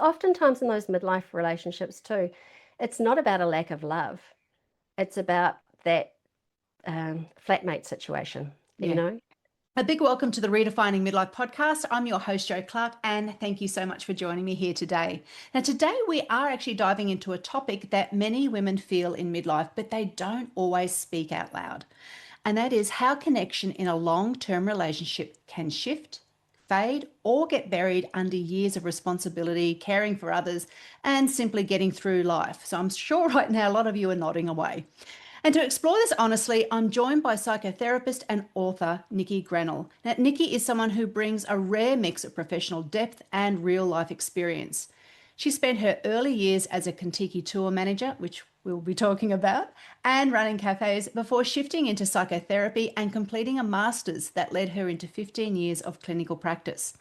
oftentimes in those midlife relationships too, it's not about a lack of love. It's about that flatmate situation, you Yeah. know? A big welcome to the Redefining Midlife podcast. I'm your host, Jo Clark, and thank you so much for joining me here today. Now, today we are actually diving into a topic that many women feel in midlife, but they don't always speak out loud. And that is how connection in a long-term relationship can shift, fade, or get buried under years of responsibility, caring for others, and simply getting through life. So I'm sure right now a lot of you are nodding away. And to explore this honestly, I'm joined by psychotherapist and author Niki Grennell. Now, Niki is someone who brings a rare mix of professional depth and real life experience. She spent her early years as a Kentucky tour manager, which we'll be talking about, and running cafes before shifting into psychotherapy and completing a master's that led her into 15 years of clinical practice.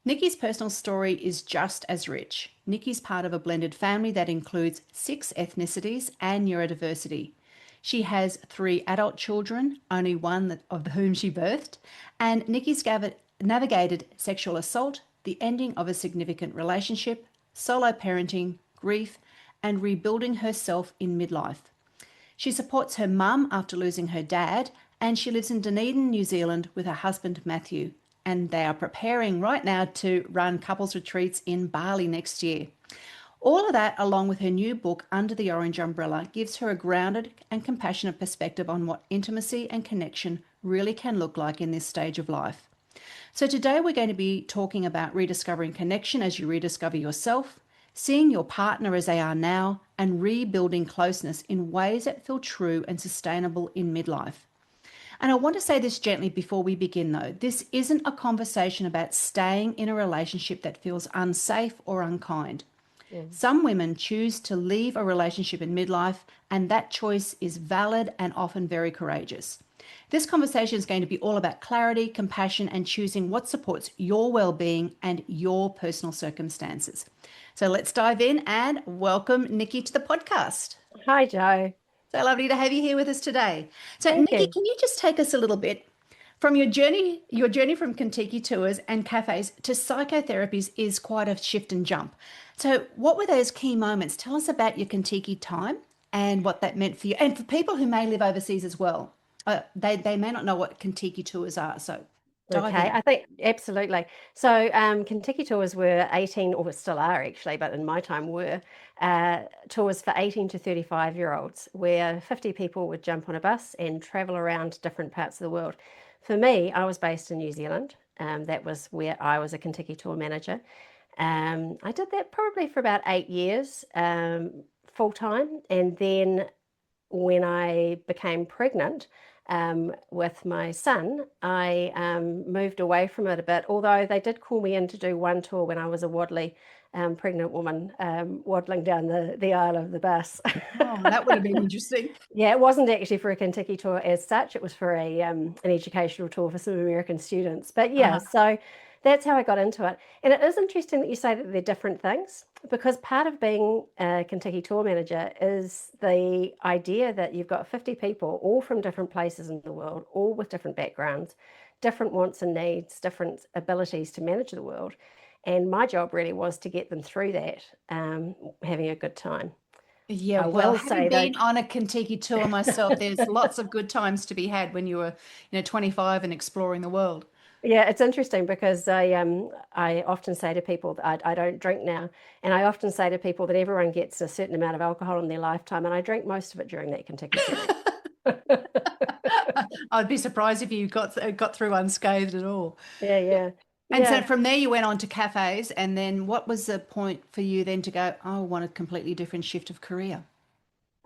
Niki's personal story is just as rich. Niki's part of a blended family that includes 6 ethnicities and neurodiversity. She has 3 adult children, only one of whom she birthed, and Niki's navigated sexual assault, the ending of a significant relationship, solo parenting, grief, and rebuilding herself in midlife. She supports her mum after losing her dad, and she lives in Dunedin, New Zealand with her husband Matthew. And they are preparing right now to run couples retreats in Bali next year. All of that, along with her new book, Under the Orange Umbrella, gives her a grounded and compassionate perspective on what intimacy and connection really can look like in this stage of life. So today we're going to be talking about rediscovering connection as you rediscover yourself, seeing your partner as they are now, and rebuilding closeness in ways that feel true and sustainable in midlife. And I want to say this gently before we begin, though. This isn't a conversation about staying in a relationship that feels unsafe or unkind. Mm. Some women choose to leave a relationship in midlife, and that choice is valid and often very courageous. This conversation is going to be all about clarity, compassion, and choosing what supports your well-being and your personal circumstances. So let's dive in and welcome Niki to the podcast. Hi, Joe. So lovely to have you here with us today. So Thank Niki, you. can you just take us a little bit from your journey from Kentucky tours and cafes to psychotherapies is quite a shift and jump. So what were those key moments? Tell us about your Kentucky time and what that meant for you. And for people who may live overseas as well, they may not know what Kentucky tours are. So dive Okay, in. I think absolutely. So Kentucky tours were 18, or still are actually, but in my time were tours for 18 to 35-year-olds, where 50 people would jump on a bus and travel around different parts of the world. For me, I was based in New Zealand. That was where I was a Kentucky tour manager. I did that probably for about 8 years, full time, and then when I became pregnant with my son, I moved away from it a bit, although they did call me in to do one tour when I was a waddly pregnant woman waddling down the aisle of the bus. Oh, that would have been interesting. Yeah, it wasn't actually for a Kentucky tour as such. It was for an educational tour for some American students. But yeah, Uh-huh. so that's how I got into it. And it is interesting that you say that they're different things, because part of being a Kentucky tour manager is the idea that you've got 50 people, all from different places in the world, all with different backgrounds, different wants and needs, different abilities to manage the world. And my job really was to get them through that, having a good time. Yeah, I well, will having say though, been on a Kentucky tour myself, there's lots of good times to be had when you were, 25 and exploring the world. yeah, it's interesting because I often say to people that I don't drink now, and I often say to people that everyone gets a certain amount of alcohol in their lifetime, and I drank most of it during that Kentucky period. I'd be surprised if you got through unscathed at all. Yeah, yeah, And so yeah. from there you went on to cafes, and then what was the point for you then to go, oh, I want a completely different shift of career?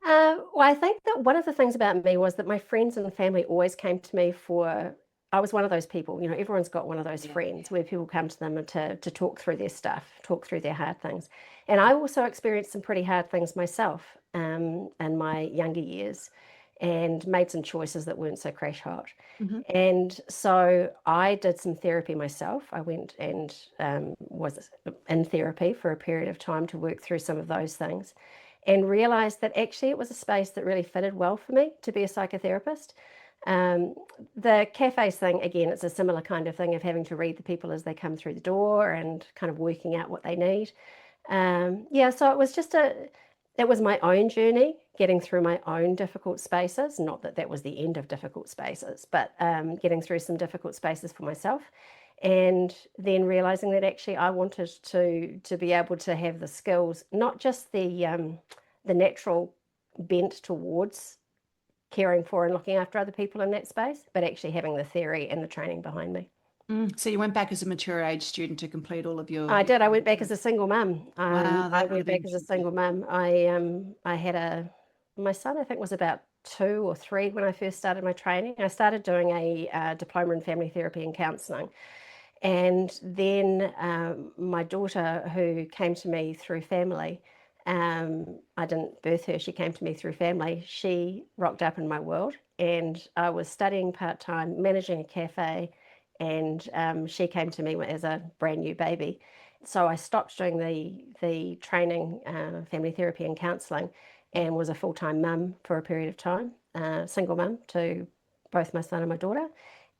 Well, I think that one of the things about me was that my friends and family always came to me for. I was one of those people, everyone's got one of those Yeah. friends where people come to them to talk through their stuff, talk through their hard things. And I also experienced some pretty hard things myself in my younger years and made some choices that weren't so crash hot. Hmm. And so I did some therapy myself. I went and was in therapy for a period of time to work through some of those things and realized that actually it was a space that really fitted well for me to be a psychotherapist. Um, the cafes thing, again, it's a similar kind of thing of having to read the people as they come through the door and kind of working out what they need. Yeah, so it was my own journey, getting through my own difficult spaces. Not that that was the end of difficult spaces, but getting through some difficult spaces for myself, and then realizing that actually I wanted to be able to have the skills, not just the natural bent towards caring for and looking after other people in that space, but actually having the theory and the training behind me. So you went back as a mature age student to complete all of I your did. I went back as a single mum. Wow, I that would have went been back as a single mum. I had my son, I think, was about 2 or 3 when I first started my training. I started doing a diploma in family therapy and counselling. And then my daughter, who came to me through family, I didn't birth her, she came to me through family. She rocked up in my world, and I was studying part time, managing a cafe, and she came to me as a brand new baby. So I stopped doing the training, family therapy and counselling, and was a full time mum for a period of time, single mum to both my son and my daughter.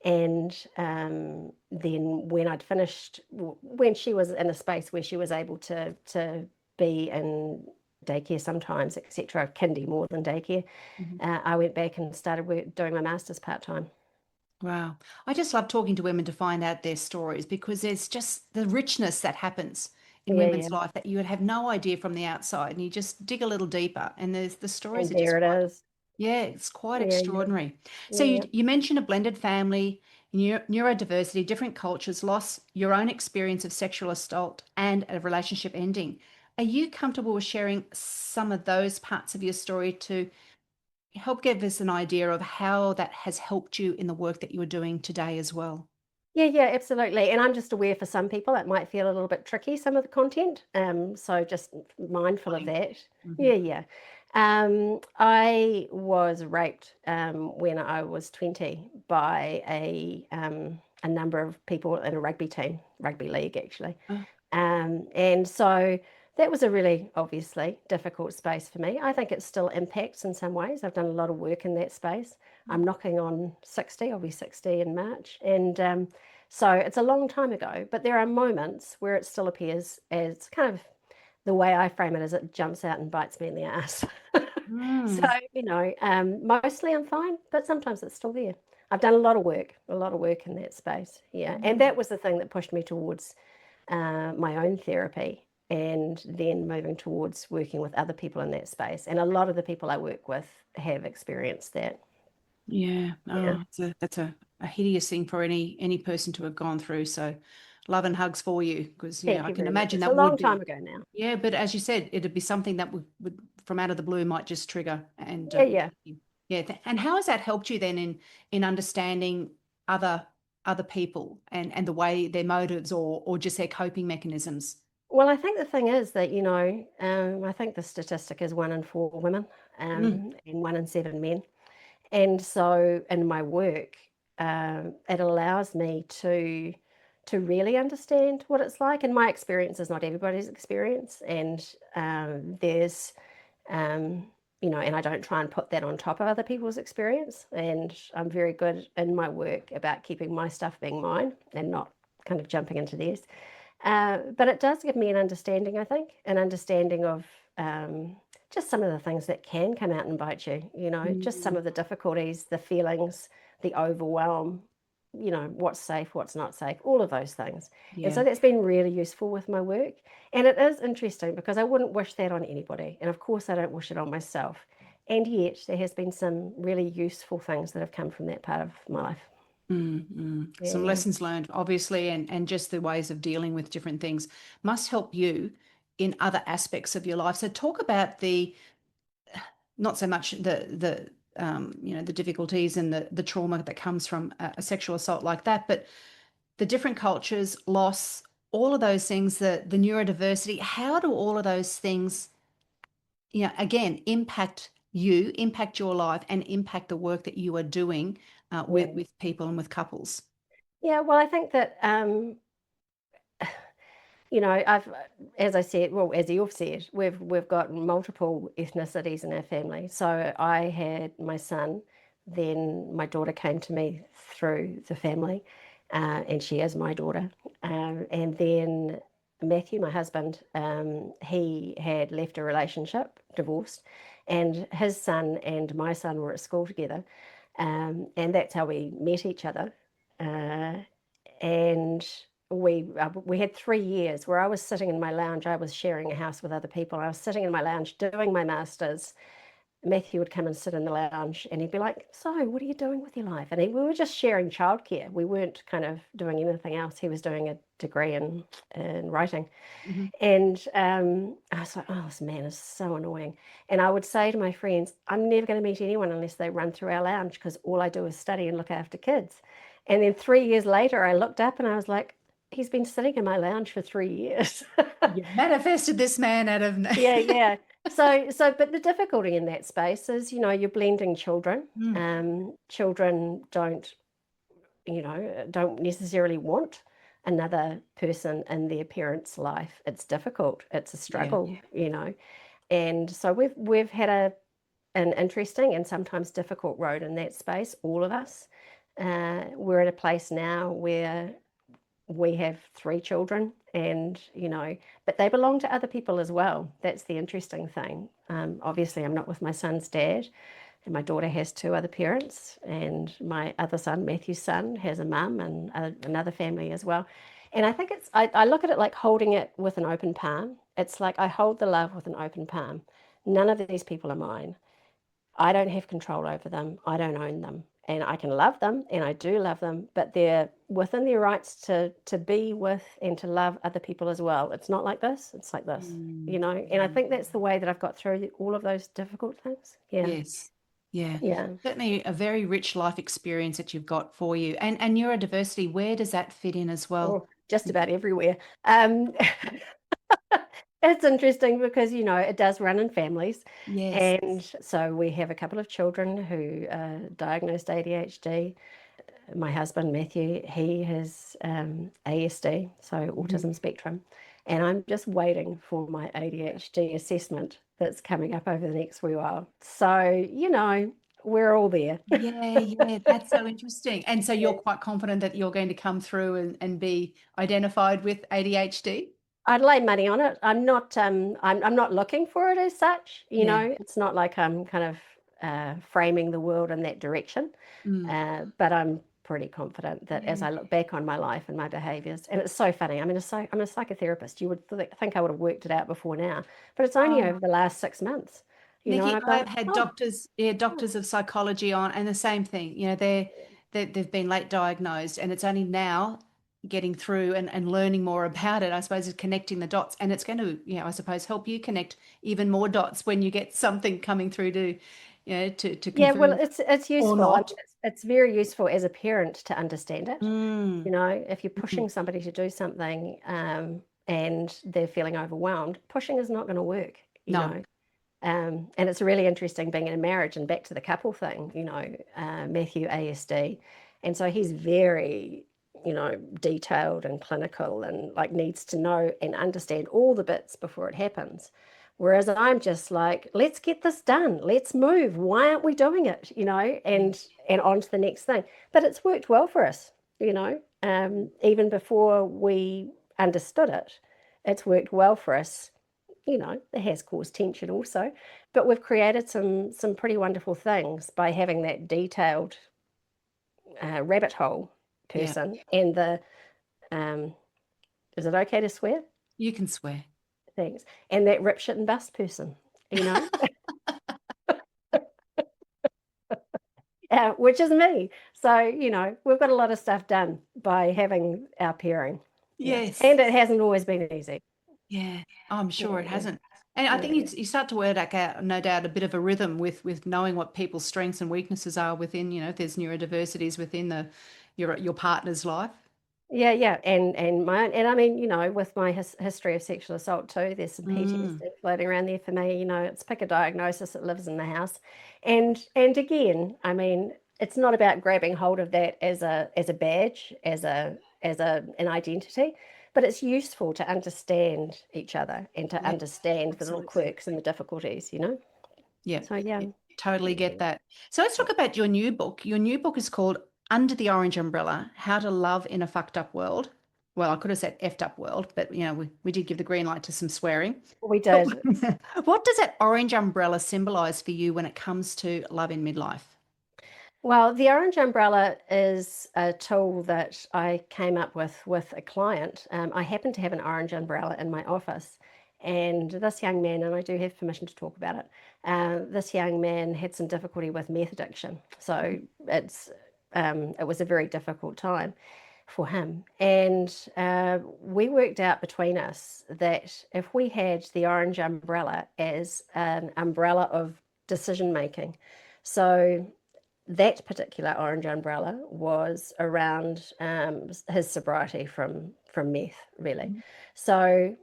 And then when I'd finished, when she was in a space where she was able to be in daycare sometimes, etc., kindy more than daycare, Mhm. I went back and started doing my master's part time. Wow. I just love talking to women to find out their stories because there's just the richness that happens in Yeah, women's yeah. life that you would have no idea from the outside. And you just dig a little deeper, and there's the stories And are there just it quite, is. yeah, it's quite Yeah, yeah, extraordinary. So yeah, yeah. you mentioned a blended family, neurodiversity, different cultures, loss, your own experience of sexual assault, and a relationship ending. Are you comfortable with sharing some of those parts of your story to help give us an idea of how that has helped you in the work that you are doing today as well? Yeah, yeah, absolutely. And I'm just aware for some people it might feel a little bit tricky, some of the content. So just mindful of that. Mhm. Yeah, yeah. I was raped when I was 20 by a number of people in a rugby team, rugby league actually. Oh, And so that was a really obviously difficult space for me. I think it still impacts in some ways. I've done a lot of work in that space. I'm knocking on 60, I'll be 60 in March. And so it's a long time ago, but there are moments where it still appears as kind of the way I frame it is it jumps out and bites me in the ass. So, mm, mostly I'm fine, but sometimes it's still there. I've done a lot of work in that space. Yeah. And mm. that was the thing that pushed me towards my own therapy and then moving towards working with other people in that space. And a lot of the people I work with have experienced that. Yeah, Yeah. oh, that's a hideous thing for any person to have gone through. So, love and hugs for you, because yeah, Thank I you can very much. imagine It's a that would long time be. ago now. Yeah, but as you said, it'd be something that would from out of the blue might just trigger and Yeah, yeah. yeah. And how has that helped you then in understanding other other people and the way their motives or just their coping mechanisms? Well, I think the thing is that, I think the statistic is 1 in 4 women Mm, and 1 in 7 men. And so in my work, it allows me to really understand what it's like. And my experience is not everybody's experience. And um, and I don't try and put that on top of other people's experience. And I'm very good in my work about keeping my stuff being mine and not kind of jumping into theirs. But it does give me an understanding, I think, an understanding of just some of the things that can come out and bite you, just some mm, of the difficulties, the feelings, the overwhelm, what's safe, what's not safe, all of those things. And yeah. so that's been really useful with my work. And it is interesting because I wouldn't wish that on anybody. And of course, I don't wish it on myself. And yet, there has been some really useful things that have come from that part of my life. Yeah, Some yeah. lessons learned, obviously, and just the ways of dealing with different things must help you in other aspects of your life. So talk about the not so much the the difficulties and the trauma that comes from a sexual assault like that, but the different cultures, loss, all of those things, the neurodiversity. How do all of those things, again, impact you, impact your life, and impact the work that you are doing Yeah. with people and with couples? Yeah, well, I think that I've, as I said, well, as you've said, we've got multiple ethnicities in our family. So I had my son, then my daughter came to me through the family, and she is my daughter. And then Matthew, my husband, he had left a relationship, divorced, and his son and my son were at school together. And that's how we met each other. Uh, and we had 3 years where I was sitting in my lounge. I was sharing a house with other people. I was sitting in my lounge doing my master's. Matthew would come and sit in the lounge and he'd be like, "So, what are you doing with your life?" And we were just sharing childcare. We weren't kind of doing anything else. He was doing a degree in writing. Mhm. And I was like, "Oh, this man is so annoying." And I would say to my friends, "I'm never going to meet anyone unless they run through our lounge because all I do is study and look after kids." And then 3 years later, I looked up and I was like, "He's been sitting in my lounge for 3 years." You manifested this man out of Yeah, yeah. But the difficulty in that space is, you're blending children. Mm, Children don't necessarily want another person in their parents' life. It's difficult. It's a yeah. struggle. And so we've had an interesting and sometimes difficult road in that space, all of us. We're at a place now where we have 3 children but they belong to other people as well. That's the interesting thing. Obviously I'm not with my son's dad, and my daughter has 2 other parents, and my other son, Matthew's son, has a mum and another family as well. And I think I look at it like holding it with an open palm. It's like I hold the love with an open palm. None of these people are mine. I don't have control over them. I don't own them. And I can love them, and I do love them, but they're within their rights to be with and to love other people as well. It's not like this, it's like this. And I Mm. think that's the way that I've got through all of those difficult things. Yeah. Yes. Yeah. Yeah. Certainly a very rich life experience that you've got for you. And neurodiversity, where does that fit in as well? Or just about everywhere. Um, it's interesting because, it does run in families. Yes. And so we have a couple of children who are diagnosed ADHD. My husband, Matthew, he has ASD, so Mhm. autism spectrum. And I'm just waiting for my ADHD assessment that's coming up over the next wee while. So, we're all there. Yeah, yeah, that's so interesting. And so you're quite confident that you're going to come through and be identified with ADHD? I'd lay money on it. I'm not looking for it as such, Yeah. It's not like I'm kind of framing the world in that direction. Mm. But I'm pretty confident that as Yeah. I look back on my life and my behaviors, and it's so funny. I mean, I'm a psychotherapist. You would think I would have worked it out before now, but it's only Oh, over the last 6 months, and Nikki, I've I've gone, had oh, doctors, yeah, doctors of psychology on, and the same thing. They've been late diagnosed, and it's only now getting through and learning more about it. I suppose is connecting the dots, and it's going to, I suppose help you connect even more dots when you get something coming through to yeah. Well, confirm it's or useful. I mean, not. it's very useful as a parent to understand it. Mm. If you're Mhm. pushing somebody to do something, and they're feeling overwhelmed, pushing is not going to work. You No. know, and it's really interesting being in a marriage, and back to the couple thing, Matthew ASD. And so he's very, detailed and clinical and like needs to know and understand all the bits before it happens. Whereas I'm just like, let's get this done. Let's move. Why aren't we doing it? And on to the next thing. But it's worked well for us, even before we understood it. It's worked well for us. It has caused tension also, but we've created some pretty wonderful things by having that detailed rabbit hole Yeah, person and the um, is it okay to swear? you can swear. Thanks. And that rip shit and bust person, you know, which is me. So we've got a lot of stuff done by having our pairing. Yeah, Yes. and it hasn't always been easy. Yeah, I'm Yeah, sure it yeah, hasn't. And I yeah, think yeah. you start to work out, no doubt, a bit of a rhythm with knowing what people's strengths and weaknesses are within, if there's neurodiversities within your partner's life. Yeah, yeah, and my and I mean, with my history of sexual assault too, there's some Mm, PTSD floating around there for me. It's pick a diagnosis that lives in the house, and again, I mean, it's not about grabbing hold of that as a badge, as an identity, but it's useful to understand each other and to yeah, understand the little absolutely. quirks and the difficulties. Yeah, So yeah, yeah, totally yeah. get that. So let's talk about your new book. Your new book is called Under the Orange Umbrella: How to Love in a Fucked Up World. well, I could have said effed up world, but we did give the green light to some swearing. We But did. what does that orange umbrella symbolize for you when it comes to love in midlife? Well, the orange umbrella is a tool that I came up with a client. I happen to have an orange umbrella in my office, and this young man, and I do have permission to talk about it, this young man had some difficulty with meth addiction. So it was a very difficult time for him. And we worked out between us that if we had the orange umbrella as an umbrella of decision making, so that particular orange umbrella was around his sobriety from meth, really. Mhm. So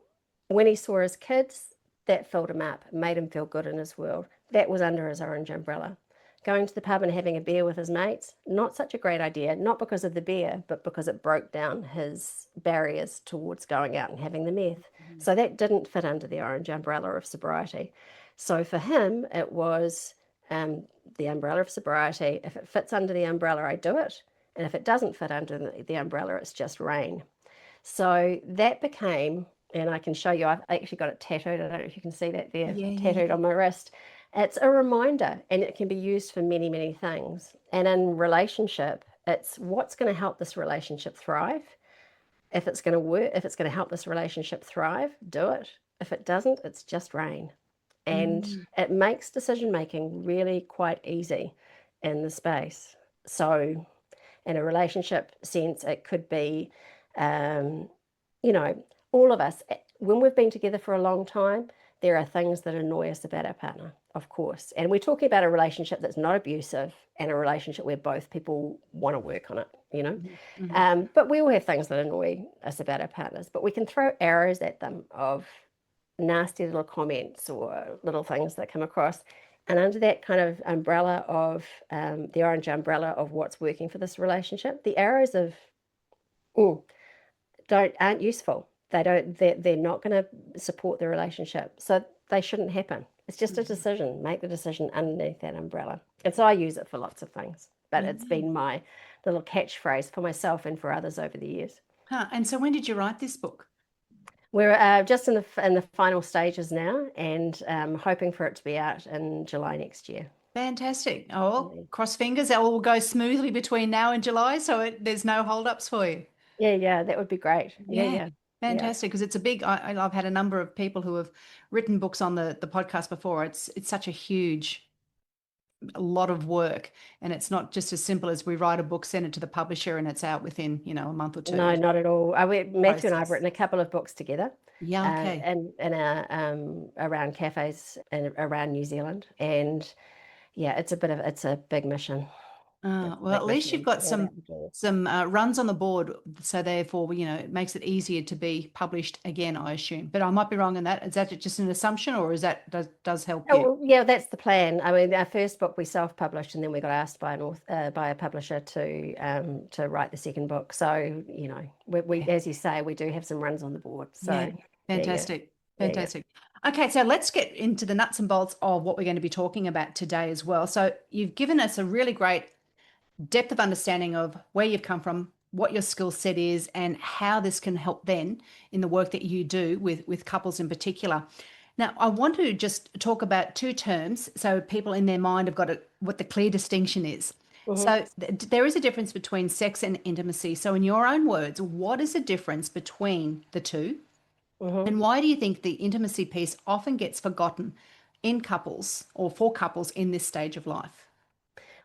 when he saw his kids, that filled him up, made him feel good in his world. That was under his orange umbrella. Going to the pub and having a beer with his mates, not such a great idea, not because of the beer, but because it broke down his barriers towards going out and having the meth. Mhm. So that didn't fit under the orange umbrella of sobriety. So for him, it was the umbrella of sobriety. If it fits under the umbrella, I do it. And if it doesn't fit under the umbrella, it's just rain. So that became, and I can show you, I've actually got it tattooed. I don't know if you can see that there, Yeah, yeah, tattooed yeah. on my wrist. It's a reminder, and it can be used for many, many things. And in relationship, it's what's going to help this relationship thrive. If it's going to work, if it's going to help this relationship thrive, do it. If it doesn't, it's just rain. And Mm. it makes decision making really quite easy in the space. So in a relationship sense, it could be, um, you know, all of us, when we've been together for a long time, there are things that annoy us about our partner, of course. And we're talking about a relationship that's not abusive and a relationship where both people want to work on it. Mhm. Mhm. But we all have things that annoy us about our partners, but we can throw arrows at them of nasty little comments or little things that come across. And under that kind of umbrella of the orange umbrella of what's working for this relationship, the arrows of "Mm, don't aren't useful. They're not going to support the relationship. So they shouldn't happen. It's just a Mhm. decision. Make the decision underneath that umbrella. And so I use it for lots of things. But it's Yeah. been my little catchphrase for myself and for others over the years. Huh. And so when did you write this book? We're just in the final stages now, and hoping for it to be out in July next year. Fantastic. Oh, Yeah, cross fingers, that all will go smoothly between now and July, so there's no holdups for you. yeah, yeah, that would be great. Yeah, Yeah, yeah, yeah. fantastic. Because it's a big, I've had a number of people who have written books on the podcast before. It's such a huge, a lot of work. And it's not just as simple as we write a book, send it to the publisher, and it's out within, a month or two. No, There's not at all. Matthew and I have process. written a couple of books together, Yeah, okay. and around cafes and around New Zealand, and yeah, it's a big mission. It's a Well, big at least mission you've and got put it out some the door. some runs on the board, so therefore, it makes it easier to be published again, I assume. But I might be wrong in that. Is that just an assumption, or is that does help Oh, you? well, yeah, that's the plan. I mean, our first book we self-published, and then we got asked by by a publisher to write the second book. So, we Yeah, as you say, we do have some runs on the board. yeah, So, yeah, yeah, fantastic, yeah, yeah. fantastic. Okay, so let's get into the nuts and bolts of what we're going to be talking about today as well. So you've given us a really great depth of understanding of where you've come from, what your skill set is, and how this can help then in the work that you do with couples in particular. Now, I want to just talk about two terms so people in their mind have got what the clear distinction is. Hmm. So there is a difference between sex and intimacy. So in your own words, what is the difference between the two? Hmm. And why do you think the intimacy piece often gets forgotten in couples or for couples in this stage of life?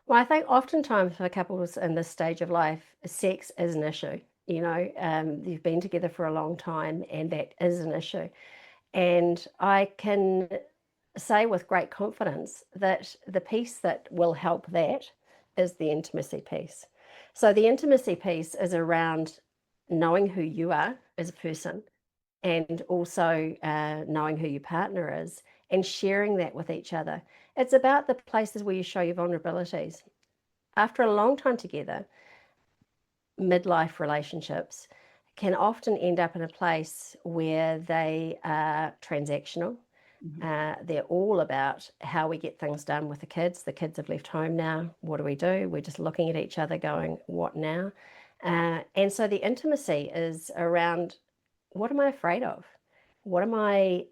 Well, I think oftentimes for couples in this stage of life, sex is an issue. You've been together for a long time, and that is an issue. And I can say with great confidence that the piece that will help that is the intimacy piece. So the intimacy piece is around knowing who you are as a person, and also knowing who your partner is and sharing that with each other. It's about the places where you show your vulnerabilities. After a long time together, midlife relationships can often end up in a place where they are transactional. Mhm. They're all about how we get things done with the kids. The kids have left home now. What do we do? We're just looking at each other going, what now? And so the intimacy is around, what am I afraid of? What am I,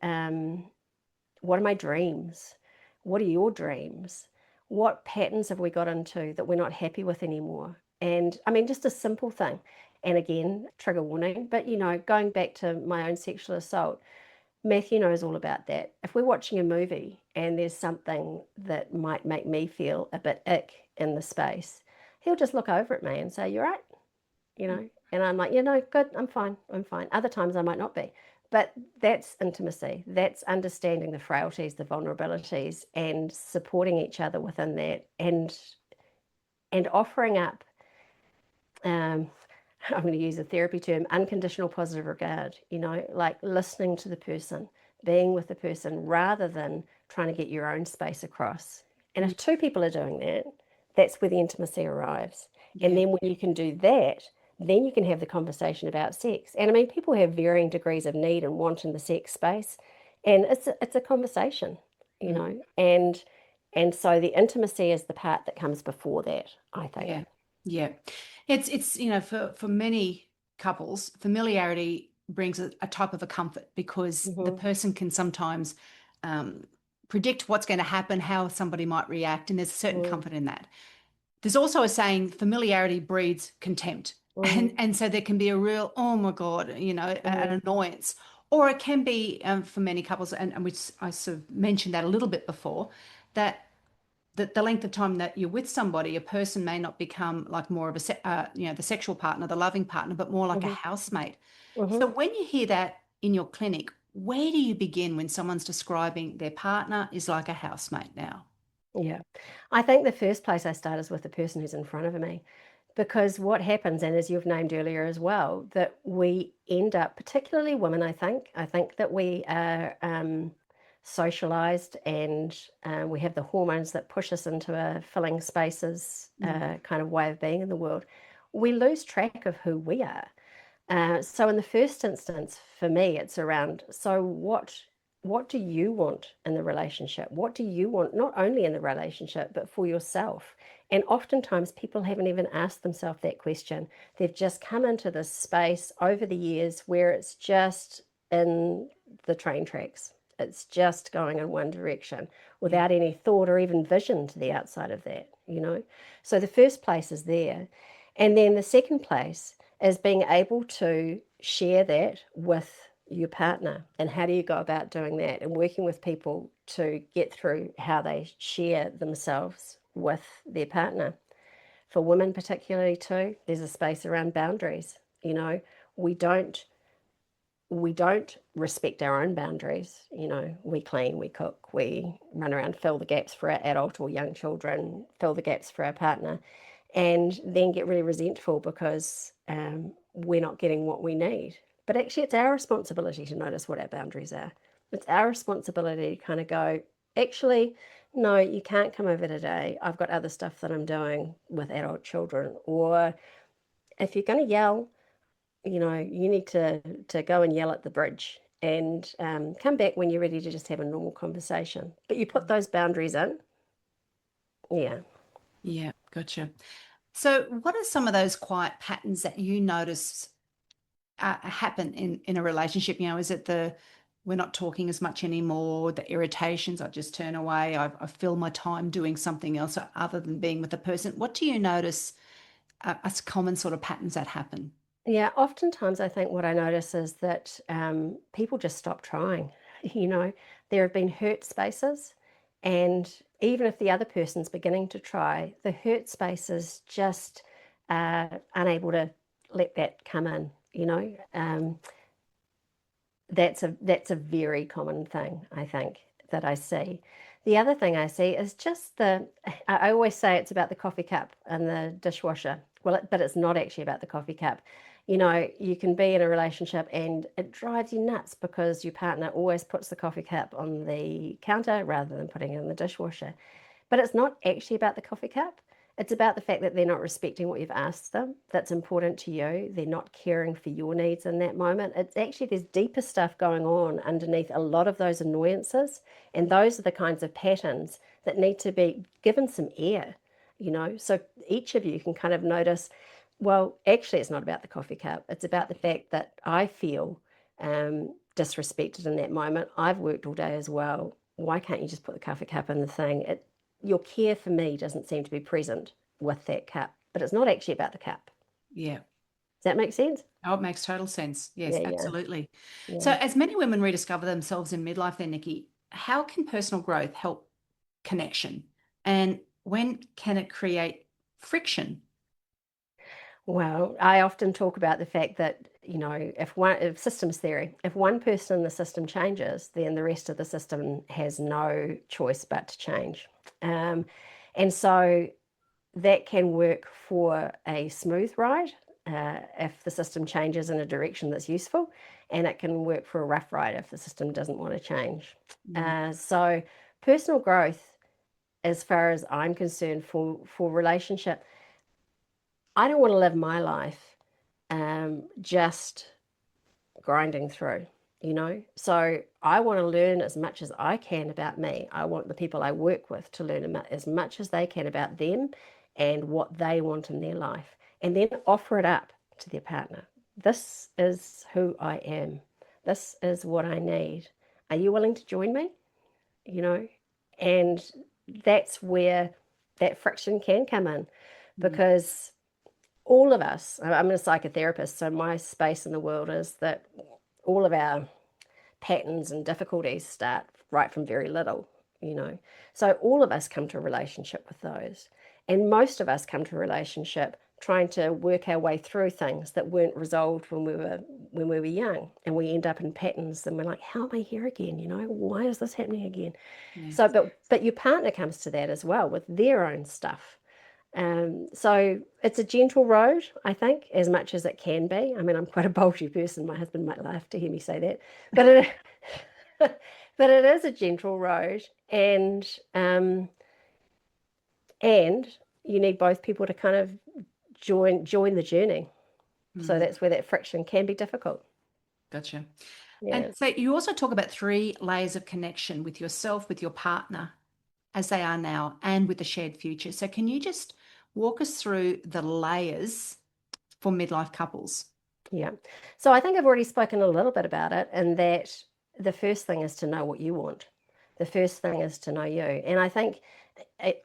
what are my dreams? What are your dreams? What patterns have we got into that we're not happy with anymore? And I mean, just a simple thing. And again, trigger warning, but going back to my own sexual assault, Matthew knows all about that. If we're watching a movie and there's something that might make me feel a bit ick in the space, he'll just look over at me and say, "You're right," and I'm like, good, I'm fine, I'm fine. Other times I might not be. But that's intimacy. That's understanding the frailties, the vulnerabilities, and supporting each other within that, and offering up, I'm going to use a therapy term, unconditional positive regard, like listening to the person, being with the person rather than trying to get your own space across. And if two people are doing that, that's where the intimacy arrives. And Yeah. then when you can do that, then you can have the conversation about sex. And I mean, people have varying degrees of need and want in the sex space. And it's a conversation, and so the intimacy is the part that comes before that, I think. Yeah. Yeah. It's for many couples, familiarity brings a type of a comfort because the Mm-hmm. person can sometimes predict what's going to happen, how somebody might react, and there's a certain comfort in that. There's also a saying, familiarity breeds contempt. And Mm-hmm. and so there can be a real, oh my God, an annoyance. Or it can be for many couples, and which I sort of mentioned that a little bit before, that the length of time that you're with somebody, a person may not become like more of the sexual partner, the loving partner, but more like a Mm-hmm. housemate. So Mm-hmm. when you hear that in your clinic, where do you begin when someone's describing their partner is like a housemate now? Yeah. I think the first place I start is with the person who's in front of me. Because what happens, and as you've named earlier as well, that we end up, particularly women, I think that we are socialized, and we have the hormones that push us into a filling spaces kind of way of being in the world. We lose track of who we are. So in the first instance, for me, it's around, so what do you want in the relationship? What do you want, not only in the relationship, but for yourself? And oftentimes people haven't even asked themselves that question. They've just come into this space over the years where it's just in the train tracks. It's just going in one direction Yeah. without any thought or even vision to the outside of that. So the first place is there. And then the second place is being able to share that with your partner. And how do you go about doing that? And working with people to get through how they share themselves with their partner. For women, particularly, too, there's a space around boundaries. We don't we don't respect our own boundaries. We clean, we cook, we run around, fill the gaps for our adult or young children, fill the gaps for our partner, and then get really resentful because we're not getting what we need. But actually, it's our responsibility to notice what our boundaries are. It's our responsibility to kind of go, actually, no, you can't come over today. I've got other stuff that I'm doing with adult children. Or if you're going to yell, you need to go and yell at the bridge, and come back when you're ready to just have a normal conversation. But you put those boundaries in. Yeah. Yeah, gotcha. So, what are some of those quiet patterns that you notice happen in a relationship? Is it the we're not talking as much anymore, the irritations, I just turn away, I fill my time doing something else other than being with the person? What do you notice as common sort of patterns that happen? Yeah, oftentimes I think what I notice is that people just stop trying. You know, there have been hurt spaces, and even if the other person's beginning to try, the hurt spaces just unable to let that come in. That's a very common thing, I think, that I see. The other thing I see is just I always say it's about the coffee cup and the dishwasher. Well, but it's not actually about the coffee cup. You can be in a relationship and it drives you nuts because your partner always puts the coffee cup on the counter rather than putting it in the dishwasher. But it's not actually about the coffee cup. It's about the fact that they're not respecting what you've asked them. That's important to you. They're not caring for your needs in that moment. It's actually, there's deeper stuff going on underneath a lot of those annoyances. And those are the kinds of patterns that need to be given some air. So each of you can kind of notice, Well, actually, it's not about the coffee cup. It's about the fact that I feel disrespected in that moment. I've worked all day as well. Why can't you just put the coffee cup in the thing? Your care for me doesn't seem to be present with that cup, but it's not actually about the cup. Yeah. Does that make sense? Oh, it makes total sense. Yes, Yeah, yeah, absolutely. So, yeah. as many women rediscover themselves in midlife, then, Nikki, how can personal growth help connection? And when can it create friction? Well, I often talk about the fact that, if systems theory, if one person in the system changes, then the rest of the system has no choice but to change. Um, and so that can work for a smooth ride if the system changes in a direction that's useful, and it can work for a rough ride if the system doesn't want to change. Mm. So personal growth, as far as I'm concerned, for relationship, I don't want to live my life just grinding through, So I want to learn as much as I can about me. I want the people I work with to learn as much as they can about them and what they want in their life, and then offer it up to their partner. This is who I am. This is what I need. Are you willing to join me? You know, and that's where that friction can come in, Mm. because all of us, I'm a psychotherapist, so my space in the world is that all of our patterns and difficulties start right from very little. So all of us come to a relationship with those. And most of us come to a relationship trying to work our way through things that weren't resolved when we were young. And we end up in patterns and we're like, how am I here again? Why is this happening again? Yeah. So but your partner comes to that as well with their own stuff. So it's a gentle road, I think, as much as it can be. I mean, I'm quite a bolshy person. My husband might laugh to hear me say that, but but it is a gentle road, and you need both people to kind of join the journey. So Mm. that's where that friction can be difficult. Gotcha. And Yeah, so you also talk about three layers of connection with yourself, with your partner, as they are now, and with the shared future. So can you just walk us through the layers for midlife couples? yeah. So I think I've already spoken a little bit about it, and that the first thing is to know what you want. The first thing is to know you. And I think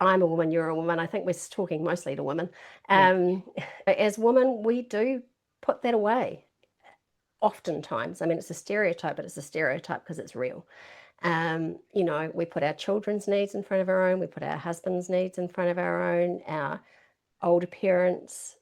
I'm a woman, you're a woman. I think we're talking mostly to women. Yeah. As women, we do put that away oftentimes. I mean, it's a stereotype, but it's a stereotype because it's real. We put our children's needs in front of our own, we put our husband's needs in front of our own, our older parents.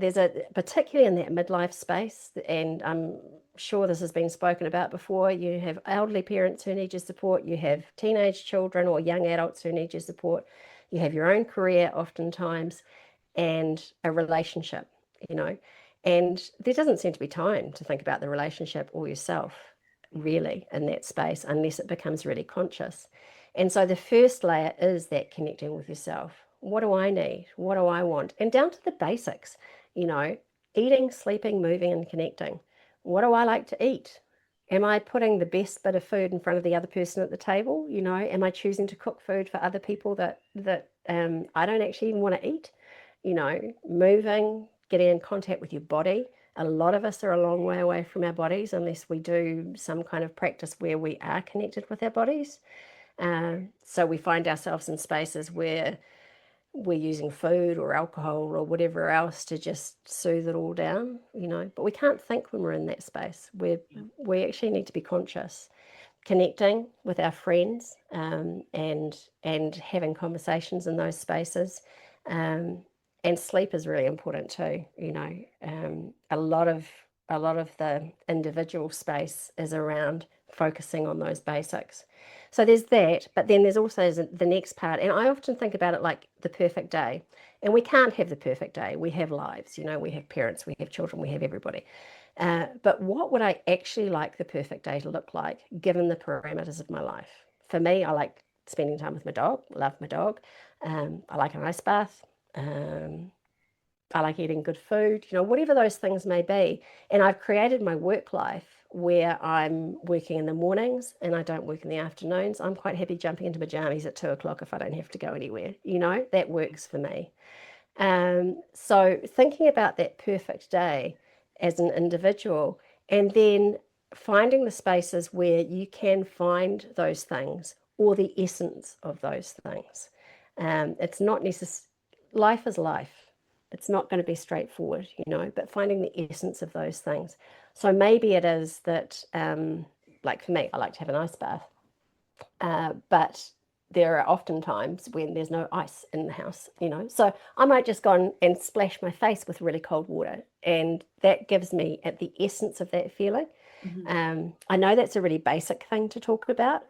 There's particularly in that midlife space, and I'm sure this has been spoken about before, you have elderly parents who need your support, you have teenage children or young adults who need your support, you have your own career oftentimes, and a relationship, you know. And there doesn't seem to be time to think about the relationship or yourself really in that space unless it becomes really conscious. And so the first layer is that connecting with yourself. What do I need? What do I want? And down to the basics, you know, eating, sleeping, moving, and connecting. What do I like to eat? Am I putting the best bit of food in front of the other person at the table? Am I choosing to cook food for other people that I don't actually even want to eat? Moving, getting in contact with your body. A lot of us are a long way away from our bodies unless we do some kind of practice where we are connected with our bodies. So we find ourselves in spaces where we're using food or alcohol or whatever else to just soothe it all down. But we can't think when we're in that space. We actually need to be conscious, connecting with our friends, and having conversations in those spaces. Um, and sleep is really important too. A lot of the individual space is around focusing on those basics. So there's that, but then there's also the next part, and I often think about it like the perfect day. And we can't have the perfect day. We have lives, we have parents, we have children, we have everybody. But what would I actually like the perfect day to look like given the parameters of my life? For me, I like spending time with my dog, love my dog. I like an ice bath. I like eating good food, whatever those things may be. And I've created my work life where I'm working in the mornings and I don't work in the afternoons. I'm quite happy jumping into my jammies at 2 o'clock if I don't have to go anywhere. That works for me. So thinking about that perfect day as an individual, and then finding the spaces where you can find those things or the essence of those things. It's not necessary. Life is life. It's not going to be straightforward, but finding the essence of those things. So maybe it is that, like for me, I like to have an ice bath, but there are often times when there's no ice in the house, So I might just go and splash my face with really cold water, and that gives me at the essence of that feeling. I know that's a really basic thing to talk about,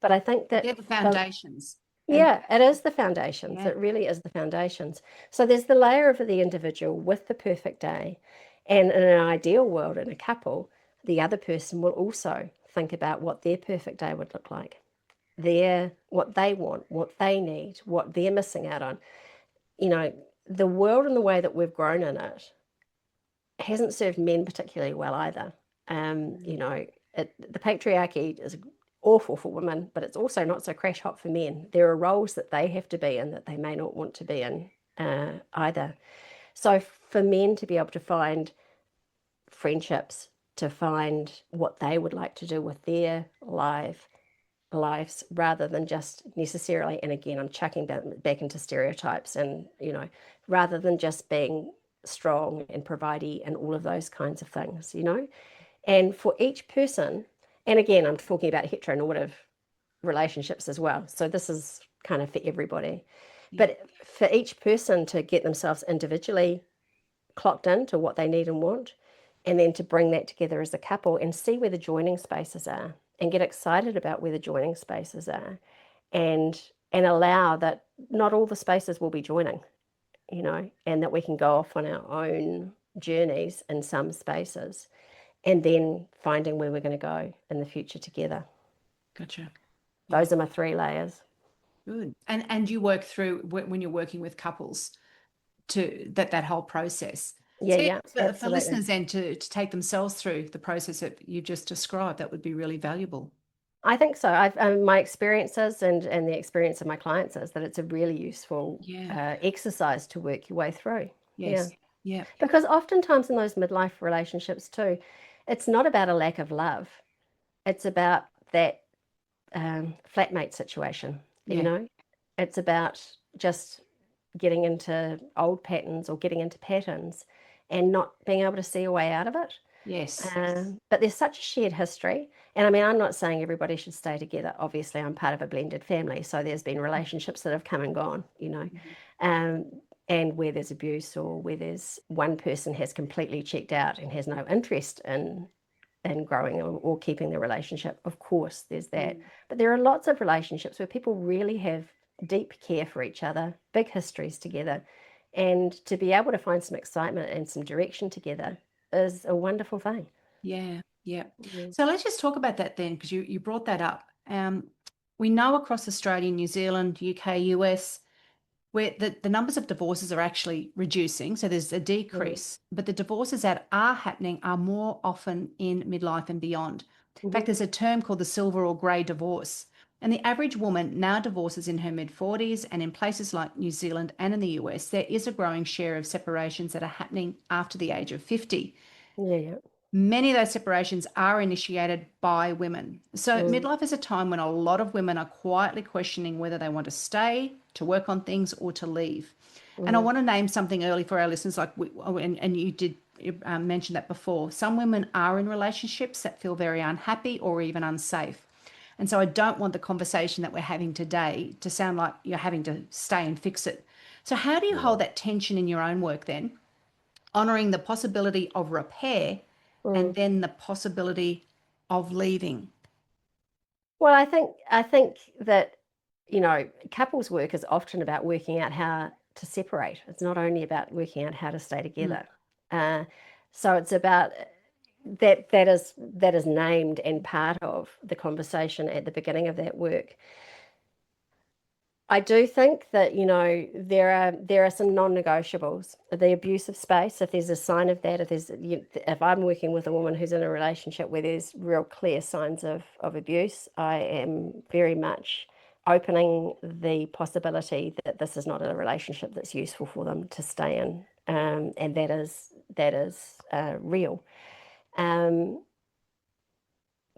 but I think But that they're the foundations. yeah, it is the foundations. Yeah. It really is the foundations. So there's the layer of the individual with the perfect day, and in an ideal world, in a couple, the other person will also think about what their perfect day would look like, what they want, what they need, what they're missing out on. The world and the way that we've grown in it hasn't served men particularly well either. The patriarchy is awful for women, but it's also not so crash hot for men. There are roles that they have to be in that they may not want to be in either. So for men to be able to find friendships, to find what they would like to do with their lives rather than just necessarily, and again I'm chucking back into stereotypes, and rather than just being strong and providey and all of those kinds of things, and for each person, and again I'm talking about heteronormative relationships as well, so this is kind of for everybody, but for each person to get themselves individually clocked into what they need and want, and then to bring that together as a couple and see where the joining spaces are and get excited about where the joining spaces are, and allow that not all the spaces will be joining, and that we can go off on our own journeys in some spaces, and then finding where we're going to go in the future together. Gotcha. Those are my 3 layers. Good. And you work through when you're working with couples to that whole process. Yeah, For absolutely. listeners then to take themselves through the process that you just described, that would be really valuable. I think so. I've my experiences and the experience of my clients is that it's a really useful exercise to work your way through. Yes. Yeah. Because oftentimes in those midlife relationships too, it's not about a lack of love. It's about that flatmate situation, It's about just getting into old patterns or getting into patterns and not being able to see a way out of it. Yes. But there's such a shared history. And I mean, I'm not saying everybody should stay together. Obviously, I'm part of a blended family. So there's been relationships that have come and gone, and where there's abuse or where there's one person has completely checked out and has no interest in growing or keeping the relationship. Of course, there's that. But there are lots of relationships where people really have deep care for each other, big histories together. And to be able to find some excitement and some direction together is a wonderful thing. Yeah. So let's just talk about that then, because you brought that up. We know across Australia, New Zealand, UK, US, where the numbers of divorces are actually reducing. So there's a decrease, but the divorces that are happening are more often in midlife and beyond. In fact, there's a term called the silver or grey divorce. And the average woman now divorces in her mid-40s, and in places like New Zealand and in the US, there is a growing share of separations that are happening after the age of 50. Yeah. Many of those separations are initiated by women. So midlife is a time when a lot of women are quietly questioning whether they want to stay, to work on things, or to leave. And I want to name something early for our listeners, and you did mention that before. Some women are in relationships that feel very unhappy or even unsafe. And so I don't want the conversation that we're having today to sound like you're having to stay and fix it. So how do you hold that tension in your own work then, honoring the possibility of repair and then the possibility of leaving? Well, I think that, couples work is often about working out how to separate. It's not only about working out how to stay together. So it's about that is named and part of the conversation at the beginning of that work. I do think that, there are some non-negotiables. The abusive space, if there's a sign of that, if I'm working with a woman who's in a relationship where there's real clear signs of abuse, I am very much opening the possibility that this is not a relationship that's useful for them to stay in, and that is real.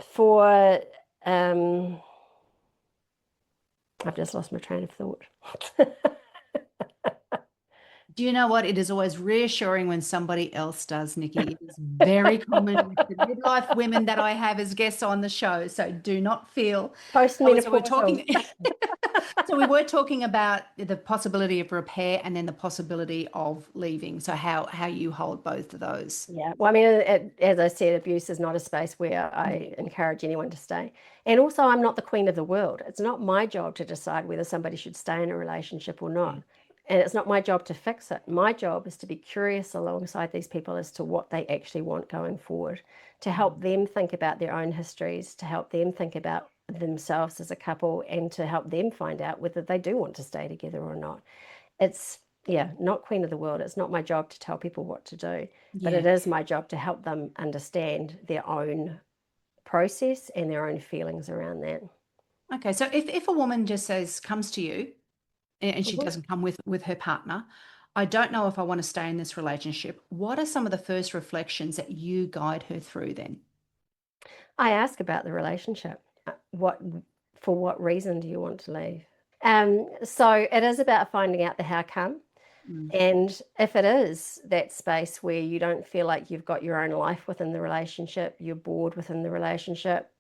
For I've just lost my train of thought. Do you know what? It is always reassuring when somebody else does, Niki. It is very common with the midlife women that I have as guests on the show. So do not feel. So we're Postmenopausal. talking. So we were talking about the possibility of repair and then the possibility of leaving. So how you hold both of those. Yeah, well, I mean, as I said, abuse is not a space where I encourage anyone to stay. And also, I'm not the queen of the world. It's not my job to decide whether somebody should stay in a relationship or not. And it's not my job to fix it. My job is to be curious alongside these people as to what they actually want going forward, to help them think about their own histories, to help them think about themselves as a couple, and to help them find out whether they do want to stay together or not. It's, yeah, not queen of the world. It's not my job to tell people what to do, but Yeah. it is my job to help them understand their own process and their own feelings around that. Okay. So if a woman just comes to you and she Mhm. doesn't come with her partner, I don't know if I want to stay in this relationship. What are some of the first reflections that you guide her through then? I ask about the relationship. What, for what reason do you want to leave? So it is about finding out the how come. Mm. And if it is that space where you don't feel like you've got your own life within the relationship, you're bored within the relationship,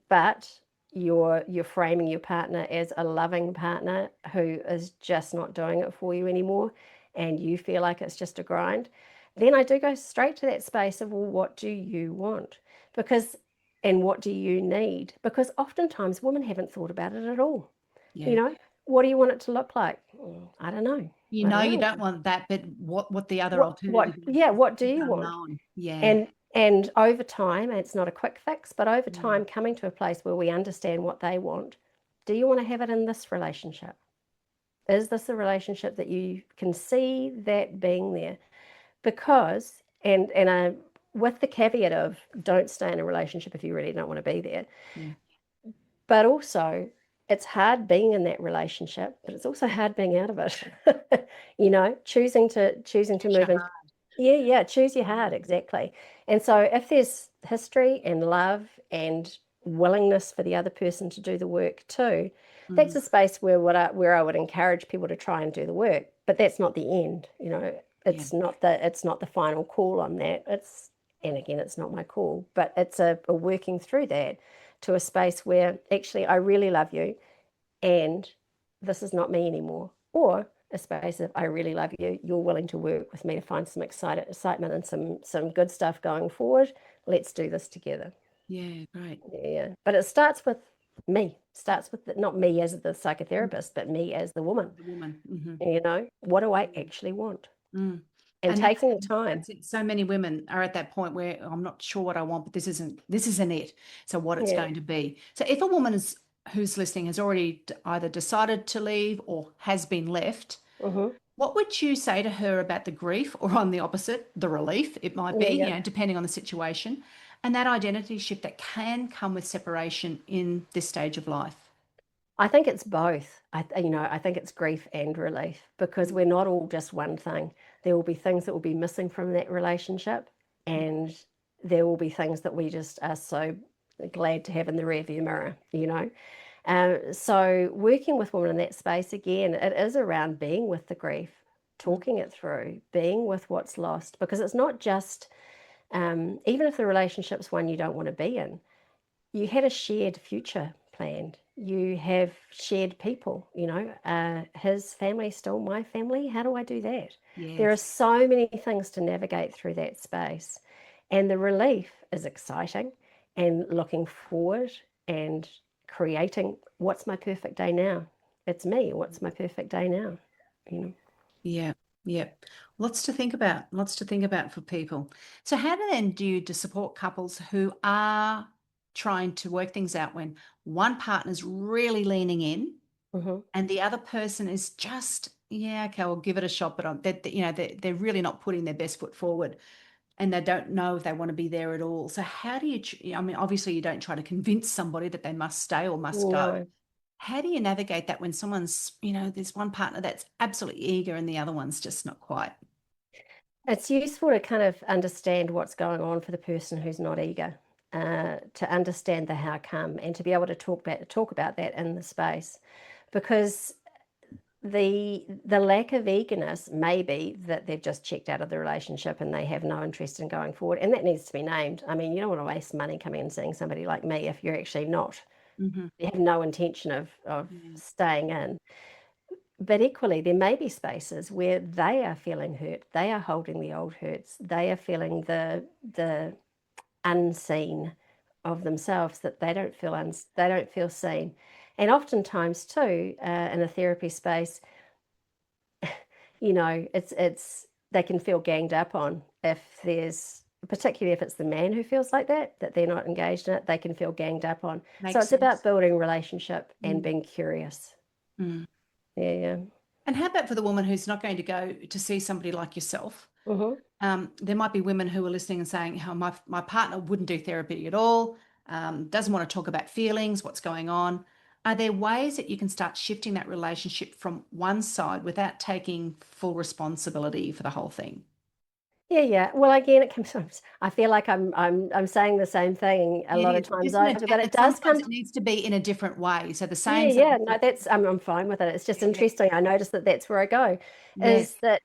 but you're framing your partner as a loving partner who is just not doing it for you anymore, and you feel like it's just a grind, then I do go straight to that space of, well, what do you want? Because, and what do you need? Because oftentimes women haven't thought about it at all. You Yeah. know, what do you want it to look like? I don't know. You I know don't you know. don't want that, but what the other alternative Yeah, what do is you want? unknown. Yeah. And over time, and it's not a quick fix, but over Mm. time, coming to a place where we understand what they want. Do you want to have it in this relationship? Is this a relationship that you can see that being there? Because, and I, with the caveat of don't stay in a relationship if you really don't want to be there, Yeah. but also it's hard being in that relationship, but it's also hard being out of it. Choosing to move in. Yeah, choose your heart, exactly. And so if there's history and love and willingness for the other person to do the work too, that's Mm. a space where I would encourage people to try and do the work. But that's not the end, Yeah. it's not the final call on that. And again, it's not my call, but it's a working through that to a space where actually I really love you and this is not me anymore. Or a space of I really love you, you're willing to work with me to find some excitement and some good stuff going forward. Let's do this together. Yeah. Great. Yeah. But it starts with me. Starts with not me as the psychotherapist, but me as the woman. The woman. Hmm. What do I actually want? Mm. And And taking the time. that's it. So many women are at that point where I'm not sure what I want, but this isn't it. So what it's Yeah. going to be. So if a woman who's listening has already either decided to leave or has been left, Mm-hmm. what would you say to her about the grief, or on the opposite, the relief it might be, Yeah, yeah. depending on the situation, and that identity shift that can come with separation in this stage of life? I think it's both. I think it's grief and relief because we're not all just one thing. There will be things that will be missing from that relationship, and there will be things that we just are so glad to have in the rearview mirror. So working with women in that space again, it is around being with the grief, Mm. talking it through, being with what's lost, because it's not just even if the relationship's one you don't want to be in, you had a shared future planned. You have shared people, his family is still my family. How do I do that? There are Yes. so many things to navigate through that space. And the relief is exciting and looking forward and creating what's my perfect day now? It's me. What's my perfect day now? You know? Yeah, yeah. Lots to think about for people. So how do you to support couples who are trying to work things out when one partner's really leaning in Mhm. and the other person is just, yeah, okay, we'll give it a shot, but they're really not putting their best foot forward and they don't know if they want to be there at all. So how do you, I mean, obviously you don't try to convince somebody that they must stay or must go. No. How do you navigate that when someone's, there's one partner that's absolutely eager and the other one's just not quite? It's useful to kind of understand what's going on for the person who's not eager, to understand the how come, and to be able to talk about that in the space, because the lack of eagerness may be that they've just checked out of the relationship and they have no interest in going forward, and that needs to be named. I mean, you don't want to waste money coming and seeing somebody like me if you're actually not, Mm-hmm. you have no intention of Yeah. staying in. But equally, there may be spaces where they are feeling hurt, they are holding the old hurts, they are feeling the unseen of themselves, that they don't feel seen. And oftentimes too, in a therapy space, it's they can feel ganged up on if there's, particularly if it's the man who feels like that they're not engaged in it, they can feel ganged up on. So Makes it's about sense. building relationship and Mm. being curious. Mm. Yeah, yeah. And how about for the woman who's not going to go to see somebody like yourself? Mm-hmm. There might be women who are listening and saying, "Oh, my partner wouldn't do therapy at all, doesn't want to talk about feelings, what's going on." Are there ways that you can start shifting that relationship from one side without taking full responsibility for the whole thing? Yeah, yeah. Well, again, it comes from, I feel like I'm saying the same thing a It lot of is times just in a, over, but it and does sometimes come. it needs to be in a different way. So the Yeah, same sort yeah. of, No, I'm fine with it. It's just yeah, interesting. I noticed that that's where I go, yeah, is that,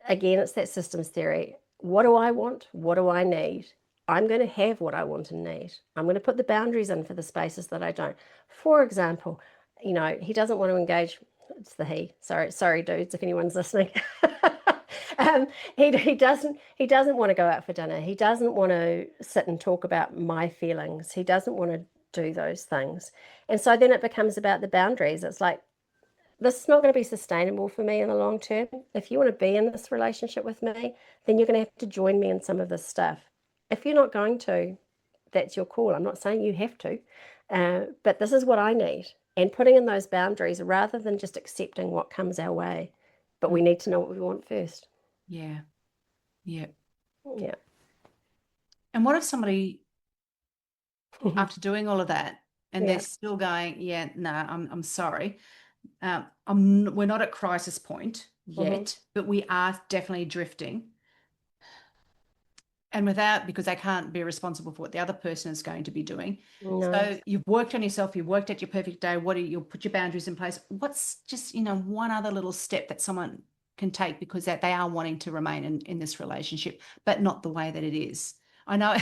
again, it's that systems theory. What do I want? What do I need? I'm going to have what I want and need. I'm going to put the boundaries in for the spaces that I don't. For example, he doesn't want to engage. It's the he. Sorry, dudes, if anyone's listening. um, he doesn't want to go out for dinner. He doesn't want to sit and talk about my feelings. He doesn't want to do those things. And so then it becomes about the boundaries. It's like, this is not going to be sustainable for me in the long term. If you want to be in this relationship with me, then you're going to have to join me in some of this stuff. If you're not going to, that's your call. I'm not saying you have to, but this is what I need. And putting in those boundaries rather than just accepting what comes our way. But mm, we need to know what we want first. yeah, yeah. Yeah. And what if somebody, after doing all of that, and they're Yeah. still going, yeah, no, I'm sorry. We're not at crisis point Hmm. yet, but we are definitely drifting. And without, because they can't be responsible for what the other person is going to be doing. No. So you've worked on yourself, you've worked at your perfect day. You'll put your boundaries in place. What's just, one other little step that someone can take because that they are wanting to remain in this relationship, but not the way that it is. I know.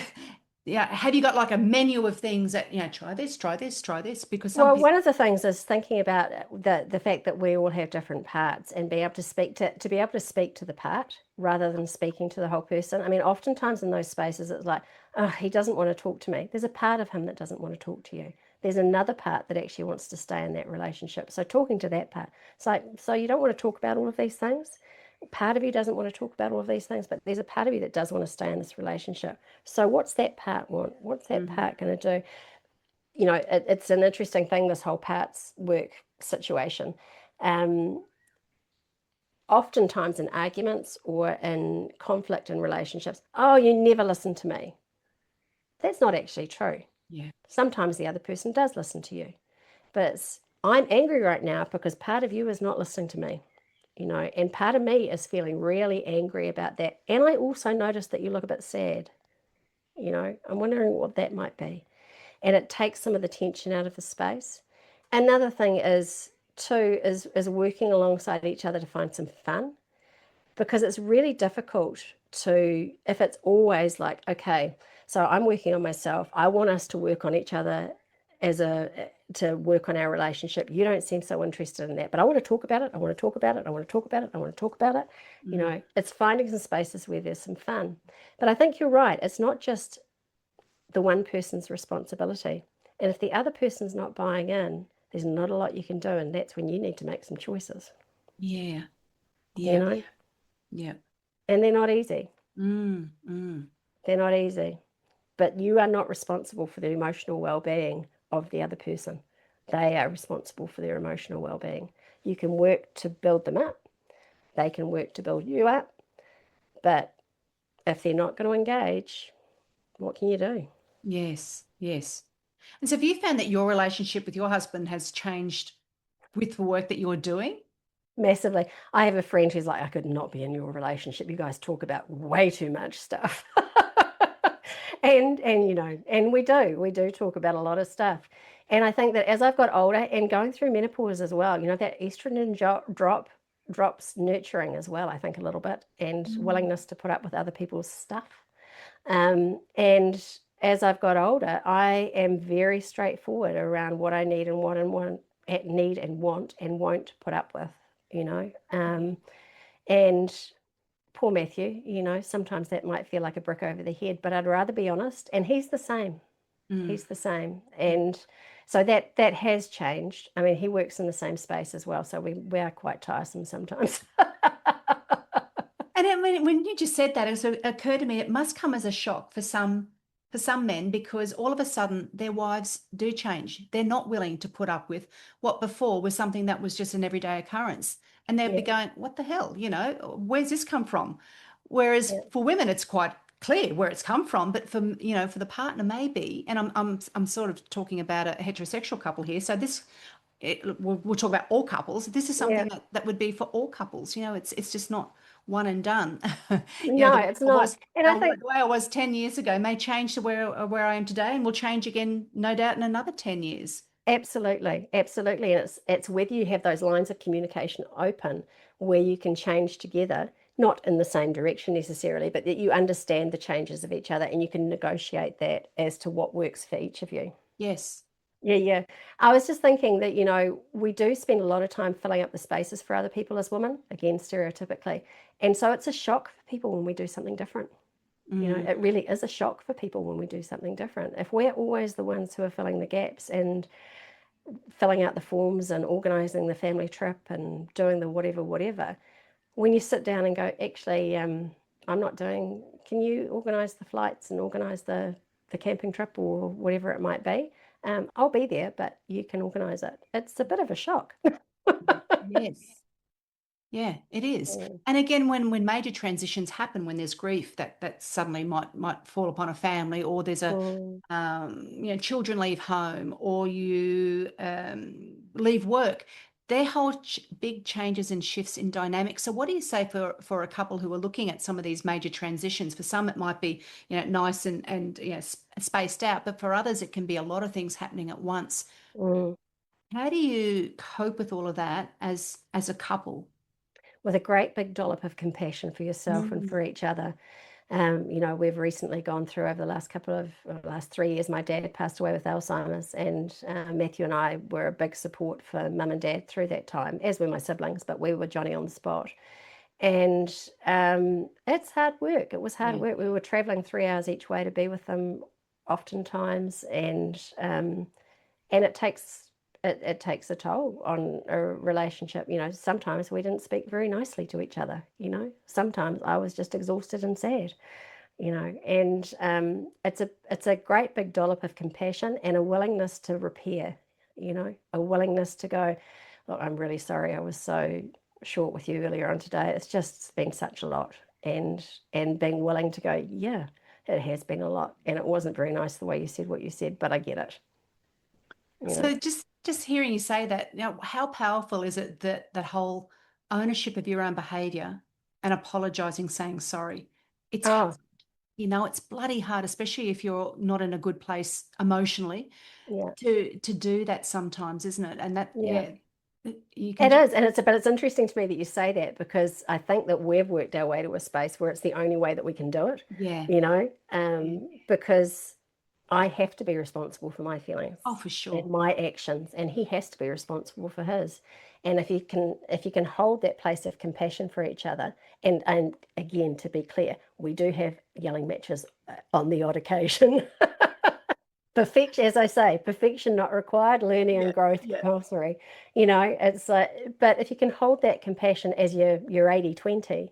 Yeah. Have you got like a menu of things that, try this, try this, try this? Because some Well, people, one of the things is thinking about the fact that we all have different parts, and be able to be able to speak to the part rather than speaking to the whole person. I mean, oftentimes in those spaces, it's like, oh, he doesn't want to talk to me. There's a part of him that doesn't want to talk to you. There's another part that actually wants to stay in that relationship. So talking to that part, it's like, so you don't want to talk about all of these things. Part of you doesn't want to talk about all of these things, but there's a part of you that does want to stay in this relationship. So what's that part want? What's that Mhm. part going to do? It's an interesting thing, this whole parts work situation. Um, Oftentimes in arguments or in conflict in relationships, oh, you never listen to me. That's not actually true. Yeah. Sometimes the other person does listen to you, but I'm angry right now because part of you is not listening to me, and part of me is feeling really angry about that. And I also notice that you look a bit sad. I'm wondering what that might be. And it takes some of the tension out of the space. Another thing is too is working alongside each other to find some fun, because it's really difficult to, if it's always like, okay, so I'm working on myself, I want us to work on each other to work on our relationship. You don't seem so interested in that, but I want to talk about it. I want to talk about it. I want to talk about it. I want to talk about it. Mm. It's finding some spaces where there's some fun. But I think you're right. It's not just the one person's responsibility. And if the other person's not buying in, there's not a lot you can do. And that's when you need to make some choices, Yeah. you Yeah. know, Yeah. and they're not easy. Mm. Mm. They're not easy. But you are not responsible for the emotional well being of the other person. They are responsible for their emotional well being. You can work to build them up, they can work to build you up. But if they're not going to engage, what can you do? Yes. Yes. And so have you found that your relationship with your husband has changed with the work that you're doing? Massively. I have a friend who's like, I could not be in your relationship. You guys talk about way too much stuff. And and we do talk about a lot of stuff. And I think that as I've got older and going through menopause as well, that estrogen drops nurturing as well, I think a little bit, and Mm. willingness to put up with other people's stuff. And as I've got older, I am very straightforward around what I need and need and want and won't put up with, you know. And poor Matthew, sometimes that might feel like a brick over the head, but I'd rather be honest. And he's the same. Mm. He's the same. And so that has changed. I mean, he works in the same space as well, so we are quite tiresome sometimes. And I mean, when you just said that, it occurred to me it must come as a shock for some men because all of a sudden their wives do change. They're not willing to put up with what before was something that was just an everyday occurrence, and they'd be Yeah, going, "What the hell? Where's this come from?" Whereas yeah, for women, it's quite clear where it's come from, but for the partner maybe. And I'm sort of talking about a heterosexual couple here, so we'll talk about all couples. This is yeah. something that would be for all couples. It's just not one and done. No, The way it's I not. was, And I think the way I was 10 years ago may change to where I am today and will change again, no doubt, in another 10 years. absolutely, absolutely. And it's whether you have those lines of communication open where you can change together, not in the same direction necessarily, but that you understand the changes of each other and you can negotiate that as to what works for each of you. Yes. Yeah, yeah. I was just thinking that, we do spend a lot of time filling up the spaces for other people as women, again, stereotypically. And so it's a shock for people when we do something different. Mm, It really is a shock for people when we do something different. If we're always the ones who are filling the gaps and filling out the forms and organizing the family trip and doing the whatever, whatever, when you sit down and go, actually, I'm not doing, can you organize the flights and organize the camping trip or whatever it might be? I'll be there, but you can organize it. It's a bit of a shock. yes. Yeah, it is. Mm, And again, when major transitions happen, when there's grief that suddenly might fall upon a family, or there's mm. children leave home, or you leave work, they hold big changes and shifts in dynamics. So, what do you say for a couple who are looking at some of these major transitions? For some, it might be nice and spaced out, but for others, it can be a lot of things happening at once. Mm. How do you cope with all of that as a couple? With a great big dollop of compassion for yourself and Mm. for each other. We've recently gone through over the last 3 years, my dad passed away with Alzheimer's, and Matthew and I were a big support for mum and dad through that time, as were my siblings, but we were Johnny on the spot. And it's hard work. It was hard Yeah. work. We were traveling 3 hours each way to be with them oftentimes, and it takes a toll on a relationship. Sometimes we didn't speak very nicely to each other. Sometimes I was just exhausted and sad. And it's a great big dollop of compassion and a willingness to repair. A willingness to go, look, I'm really sorry I was so short with you earlier on today. It's just been such a lot, and being willing to go, yeah, it has been a lot, and it wasn't very nice the way you said what you said, but I get it. you know So just hearing you say that, how powerful is it that whole ownership of your own behavior and apologizing, saying sorry? It's hard, oh, it's bloody hard, especially if you're not in a good place emotionally, yeah, to do that sometimes, isn't it? And that, yeah. yeah, you can It just, is, and but it's interesting to me that you say that, because I think that we've worked our way to a space where it's the only way that we can do it, yeah, yeah. because I have to be responsible for my feelings Oh, for and sure. my actions, and he has to be responsible for his. And if you can hold that place of compassion for each other, and again, to be clear, we do have yelling matches on the odd occasion. Perfection, as I say, perfection not required, learning Yeah, and growth yeah. compulsory. It's like, but if you can hold that compassion as your 80/20,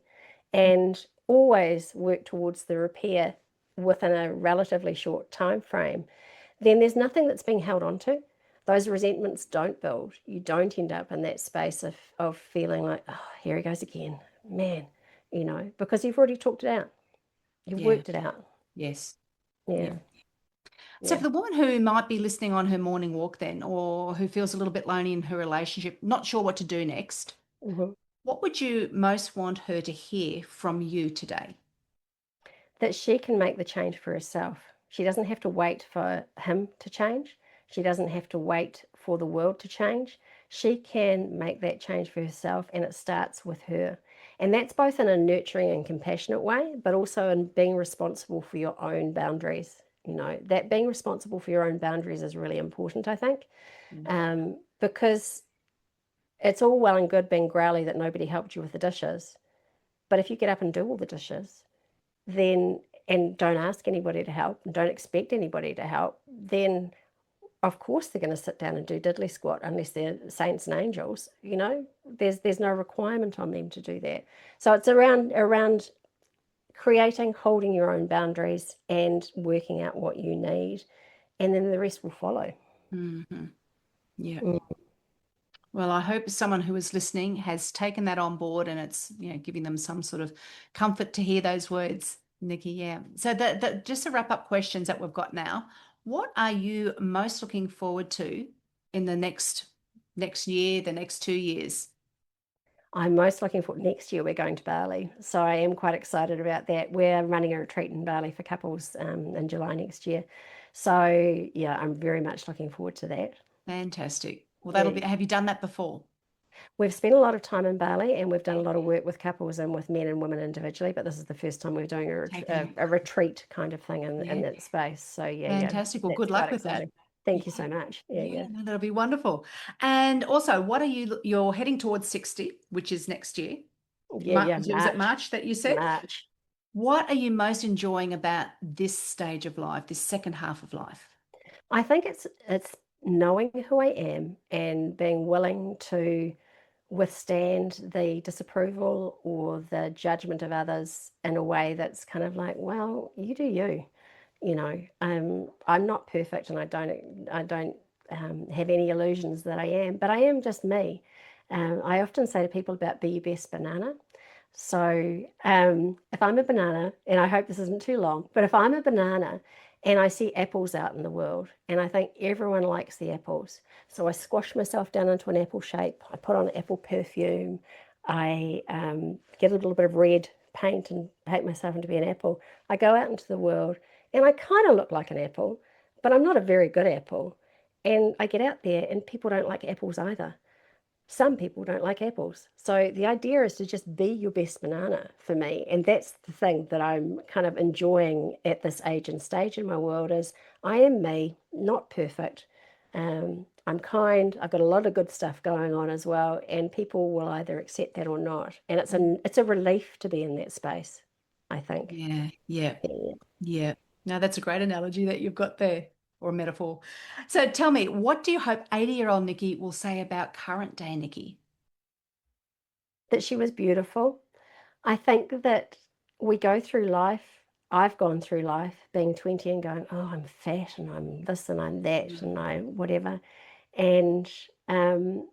and always work towards the repair within a relatively short time frame, then there's nothing that's being held on to. Those resentments don't build. You don't end up in that space of feeling like, oh, here he goes again, man, because you've already talked it out. You've Yeah. worked it out. Yes. Yeah. Yeah. So Yeah. for the woman who might be listening on her morning walk then, or who feels a little bit lonely in her relationship, not sure what to do next, Mhm. what would you most want her to hear from you today? That she can make the change for herself. She doesn't have to wait for him to change. She doesn't have to wait for the world to change. She can make that change for herself, and it starts with her. And that's both in a nurturing and compassionate way, but also in being responsible for your own boundaries. That being responsible for your own boundaries is really important, I think, Mm. because it's all well and good being growly that nobody helped you with the dishes. But if you get up and do all the dishes, then and don't ask anybody to help and don't expect anybody to help, then of course they're going to sit down and do diddly squat unless they're saints and angels. There's no requirement on them to do that. So it's around creating, holding your own boundaries, and working out what you need, and then the rest will follow. Hmm. Yeah. Mm. Well, I hope someone who is listening has taken that on board and it's, giving them some sort of comfort to hear those words, Nikki. Yeah. So just to wrap up questions that we've got now, what are you most looking forward to in the next year, the next 2 years? I'm most looking for next year. We're going to Bali, so I am quite excited about that. We're running a retreat in Bali for couples in July next year, so yeah, I'm very much looking forward to that. Fantastic. Well, Yeah. have you done that before? We've spent a lot of time in Bali, and we've done a lot of work with couples and with men and women individually, but this is the first time we're doing Taken. a retreat kind of thing in Yeah. that space. So yeah, Fantastic. Well, that's good quite luck with that. exciting. Thank you Yeah. so much. Yeah, Yeah, yeah. no, that'll be wonderful. And also, you're heading towards 60, which is next year. Yeah, yeah, Was it March. March that you said? March. What are you most enjoying about this stage of life, this second half of life? I think it's knowing who I am and being willing to withstand the disapproval or the judgment of others in a way that's kind of like, well, you do you. I'm not perfect, and I don't have any illusions that I am, but I am just me. I often say to people about be your best banana. So if I'm a banana, and I hope this isn't too long, but if I'm a banana and I see apples out in the world and I think everyone likes the apples, so I squash myself down into an apple shape, I put on apple perfume, I get a little bit of red paint and paint myself into be an apple. I go out into the world and I kind of look like an apple, but I'm not a very good apple. And I get out there and people don't like apples either. Some people don't like apples. So the idea is to just be your best banana for me. And that's the thing that I'm kind of enjoying at this age and stage in my world is I am me, not perfect. I'm kind. I've got a lot of good stuff going on as well, and people will either accept that or not. And it's a relief to be in that space, I think. Yeah, yeah, Yeah. yeah. No, that's a great analogy that you've got there, or a metaphor. So tell me, what do you hope 80-year-old Nikki will say about current day Nikki? That she was beautiful. I think that we go through life, I've gone through life being 20 and going, oh, I'm fat and I'm this and I'm that Mm. and I whatever. And and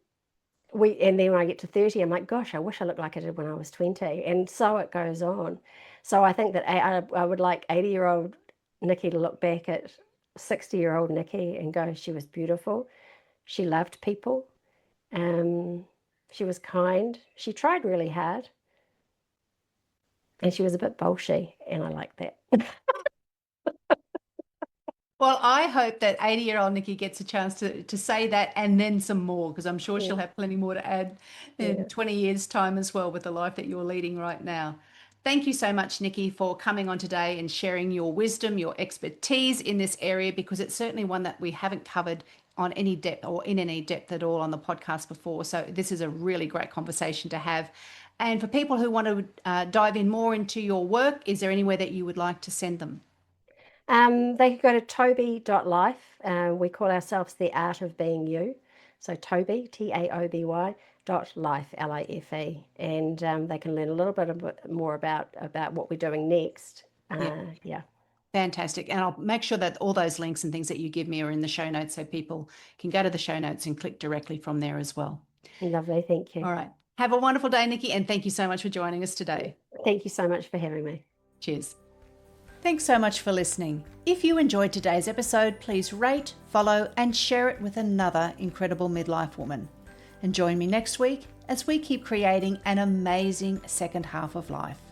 then when I get to 30, I'm like, gosh, I wish I looked like I did when I was 20. And so it goes on. So I think that I would like 80-year-old Nikki to look back at 60-year-old Nikki and go, she was beautiful. She loved people. Um, she was kind. She tried really hard. And she was a bit bolshy, and I like that. Well, I hope that 80-year-old Nikki gets a chance to say that and then some more, because I'm sure she'll Yeah, have plenty more to add in yeah. 20 years' time as well with the life that you're leading right now. Thank you so much, Nikki, for coming on today and sharing your wisdom, your expertise in this area, because it's certainly one that we haven't covered on any depth or in any depth at all on the podcast before. So this is a really great conversation to have. And for people who want to dive in more into your work, is there anywhere that you would like to send them? They could go to toby.life. We call ourselves the art of being you. So Toby, Taoby .life, Life. And they can learn a bit more about what we're doing next. Yeah. Yeah, Fantastic. And I'll make sure that all those links and things that you give me are in the show notes so people can go to the show notes and click directly from there as well. lovely. Thank you. All right. Have a wonderful day, Nikki, and thank you so much for joining us today. Thank you so much for having me. Cheers. Thanks so much for listening. If you enjoyed today's episode, please rate, follow, and share it with another incredible midlife woman. And join me next week as we keep creating an amazing second half of life.